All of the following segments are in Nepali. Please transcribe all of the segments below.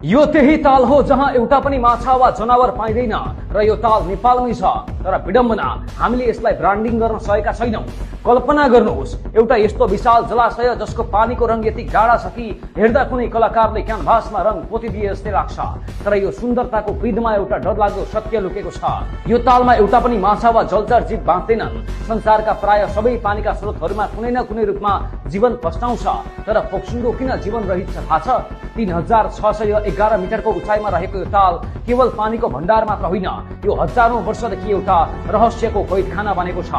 यो त्यही ताल हो जहाँ एउटा पनि माछा वा जनावर पाइँदैन र यो ताल नेपालमै छ। तर विडम्बना, हामीले यसलाई ब्रान्डिङ गर्न सकेका छैनौं। कल्पना गर्नुहोस्, एउटा यस्तो विशाल जलाशय जसको पानीको रङ यति गाढा छ कि हेर्दा कुनै कलाकारले क्यानभासमा रङ पोतिदिए जस्तै लाग्छ। तर यो सुन्दरताको पिँधमा एउटा डरलाग्दो सत्य लुकेको छ। यो तालमा एउटा पनि माछा वा जलचर जीव बाँच्दैनन्। संसारका प्राय सबै पानीका स्रोतहरूमा कुनै न कुनै रूपमा जीवन पस्टाउँछ। तर फोक्सुन्डो किन जीवन रहित छ थाहा छ? 3611 मिटरको उचाइमा रहेको यो ताल केवल पानीको भण्डार मात्र होइन, यो हजारौं वर्षदेखि एउटा रहस्यको कैदखाना बनेको छ।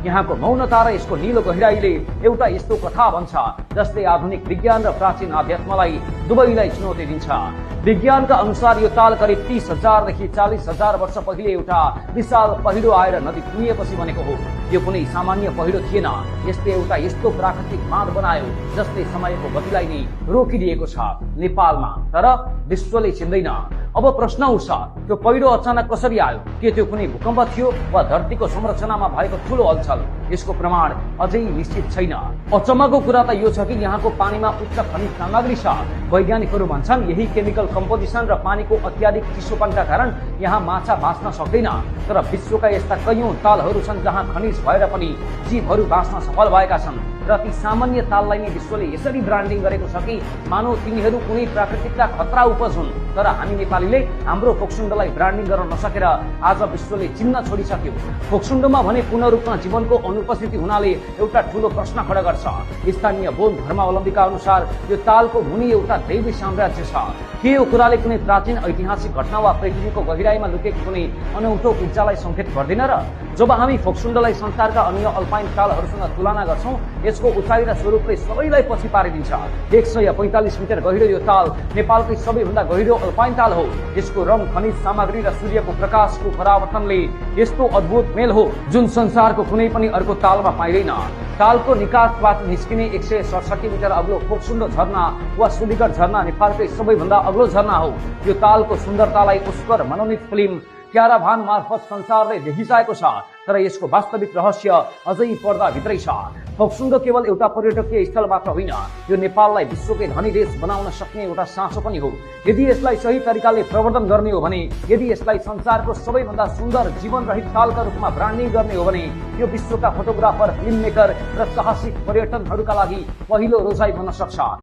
यहाँको मौनता र यसको नीलो गहिराईले एउटा यस्तो कथा भन्छ जसले आधुनिक विज्ञान र प्राचीन आध्यात्मलाई दुवैलाई चुनौती दिन्छ। विज्ञानका अनुसार यो ताल करिब 30,000 देखि 40,000 वर्ष पहिले एउटा विशाल पहिरो आएर नदी पुनिएपछि बनेको हो। यो कुनै सामान्य पहिरो थिएन, यसले एउटा यस्तो प्राकृतिक बाँध बनायो जसले समयको गतिलाई नै रोकिदिएको छ नेपालमा, तर विश्वले चिन्दैन। अब प्रश्न उठ्छ, त्यो पहिरो अचानक कसरी आयो? के त्यो कुनै भूकम्प थियो वा धरतीको संरचनामा भएको ठूलो हलचल? यसको प्रमाण अझै निश्चित छैन। अचम्मको कुरा त यो छ कि यहाँको पानीमा उच्च खनिज सामग्री छ। वैज्ञानिकहरू भन्छन् यही केमिकल कम्पोजिसन र पानीको अत्याधिक चिसोपनका कारण यहाँ माछा बाँच्न सक्दैन। तर विश्वका यस्ता कैयौं तालहरू छन् जहाँ खनिज भएर पनि जीवहरू बाँच्न सफल भएका छन्। र ती सामान्य ताललाई नै विश्वले यसरी ब्रान्डिङ गरेको छ कि मानव तिनीहरू कुनै प्राकृतिकका खतरा उपज हुन्। तर हामी नेपालीले हाम्रो फोक्सुन्डोलाई ब्रान्डिङ गर्न नसकेर आज विश्वले चिन्न छोडिसक्यो। फोक्सुन्डोमा भने पूर्ण रूपमा जीवनको अनुपस्थिति हुनाले एउटा ठूलो प्रश्न खडा गर्छ। स्थानीय बौद्ध धर्मावलम्बीका अनुसार यो तालको मुनि एउटा दैवी साम्राज्य छ। के यो कुराले कुनै प्राचीन ऐतिहासिक घटना वा पृथ्वीको गहिराईमा लुकेको कुनै अनौठो ऊर्जालाई संकेत गर्दैन र? जब हामी फोक्सुन्डोलाई संसारका अन्य अल्पाइन तालहरूसँग तुलना गर्छौं, यसको उचाइ र स्वरूपले सबैलाई पछि पारिदिन्छ। 145 मिटर गहिरो यो ताल नेपालकै सबैभन्दा गहिरो अल्पाइन ताल हो। यसको रङ, खनिज सामग्री र सूर्यको प्रकाशको परावर्तनले यस्तो अद्भुत मेल हो जुन संसारको कुनै पनि अर्को तालमा पाइँदैन। तालको निकासबाट निस्किने 167 मिटर अग्लो फोक्सुन्डो झरना वा सुलीगढ झरना नेपालकै सबैभन्दा अग्लो झरना हो। यो तालको सुन्दरतालाई ओस्कर मनोनीत फिल्म क्याराभान मार्फत संसारले देखिसकेको छ। तर यसको वास्तविक रहस्य अझै पर्दाभित्रै छ। फोक्सुन्डो केवल एउटा पर्यटकीय स्थल मात्र होइन, यो नेपाललाई विश्वकै धनी देश बनाउन सक्ने एउटा साँचो पनि हो। यदि यसलाई सही तरिकाले प्रवर्धन गर्ने हो भने, यदि यसलाई संसारको सबैभन्दा सुन्दर जीवन रहित तालका रूपमा ब्रान्डिङ गर्ने हो भने, यो विश्वका फोटोग्राफर, फिल्म मेकर र साहसिक पर्यटनहरूका लागि पहिलो रोजाइ बन्न सक्छ।